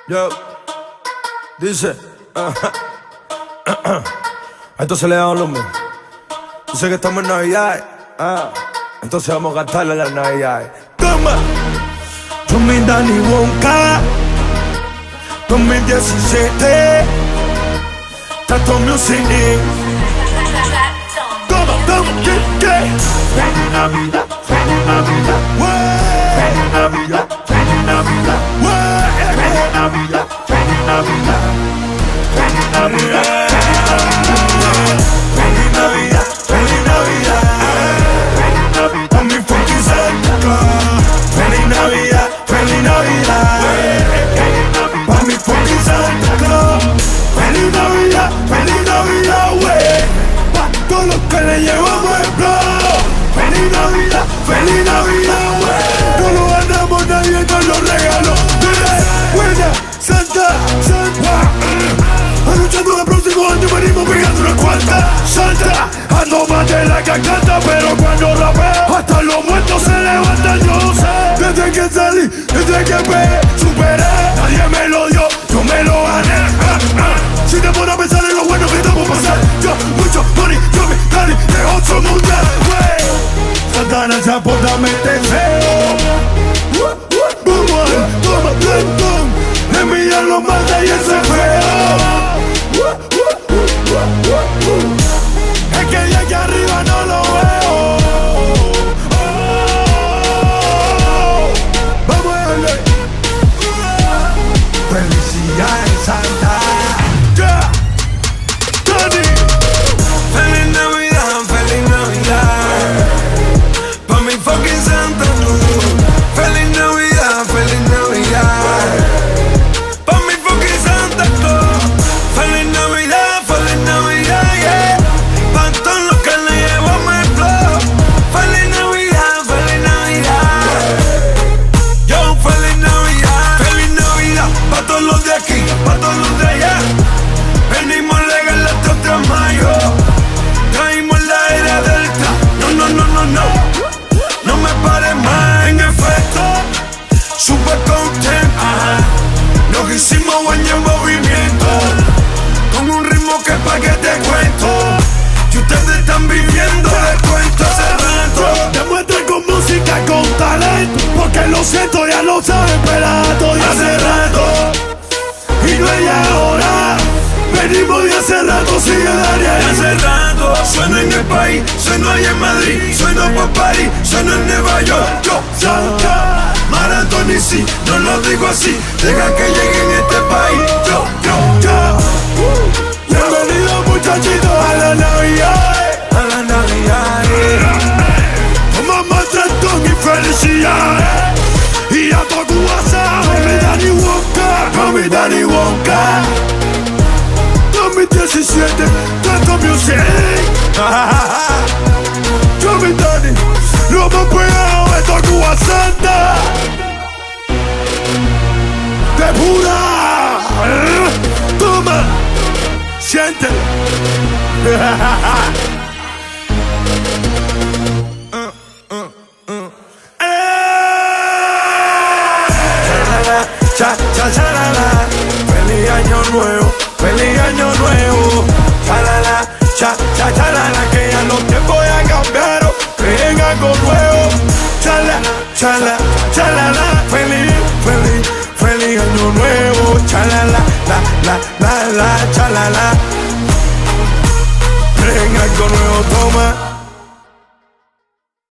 Yo, dice, entonces le damos volumen. Dice que estamos en Navidad, entonces vamos a cantarle las Navidades. Toma, yo me Danny Wonka 2017, Tato Music. Toma, ¿qué? Feliz Navidad, feliz Navidad, feliz Navidad, feliz Navidad, feliz Navidad, feliz Navidad, feliz Navidad, feliz Navidad, feliz Navidad, feliz Navidad, Pa' mi fucking Santa Claus. Feliz Navidad, feliz Navidad, pa' mi fucking Santa Claus. Feliz Navidad, wey, pa' todos los que le llevamos el flow. Feliz Navidad, wey, no lo ganamos, nadie nos lo regaló. Buena, Santa, anunciando el próximo año venimos pegando una cuanta. Santa, ando más de la que canta, pero cuando rapeo hasta los muertos se levantan, yo sé. Desde que salí, desde que pegué, superé, nadie me lo dio, yo me lo gané. Si te pones a pensar en lo bueno que estamos pasando, yo mucho money, yo me Danny de otro mundial, wey. Santana se aporta mente feo. Toma, le envían los maldes y ese feo. Es que de aquí arriba no lo veo. Vamos a darle. Felicidades, Santa. Yeah. Danny. Feliz Navidad, feliz Navidad, pa' mi fucking Santa Claus. Feliz Navidad, pa' mi fucking Santa Claus. Feliz Navidad, yeah, pa' todos los que le llevamos el flow. Feliz Navidad, yo feliz Navidad, pa' todos los de aquí, pa' todos los de allá. Venimos legal hasta otra mayo. Traímos la era delta. No me pares más. En efecto, super content. Nos hicimos buen en movimiento, con un ritmo que pa' que te cuento. Que ustedes están viviendo, les cuento hace rato. Demuestren con música, con talento, porque lo siento, ya lo saben, pelato, y hace rato. Y no es ahora, venimos de hace rato, sigue Daniel. Hace rato sueno en el país, sueno allá en Madrid, sueno pa' París, sueno en Nueva York. Yo, Santa, Maratón y sí, no lo digo así, deja que llegue en este país. Yo. Bienvenidos muchachitos a la Navidad. A la Navidad, Mamá Trentón y felicidades. Y a tu WhatsApp, mami Danny Wonka 2017, Tato Music. Yo mi Danny, lo hemos pegado, esto es Cuba Santa. De pura, toma, siente. Cha-la-la, feliz año nuevo, cha-la-la, que ya los tiempos ya cambiaron, creen algo nuevo, cha-la-la, feliz año nuevo, cha-la-la, cha-la-la, creen algo nuevo, toma.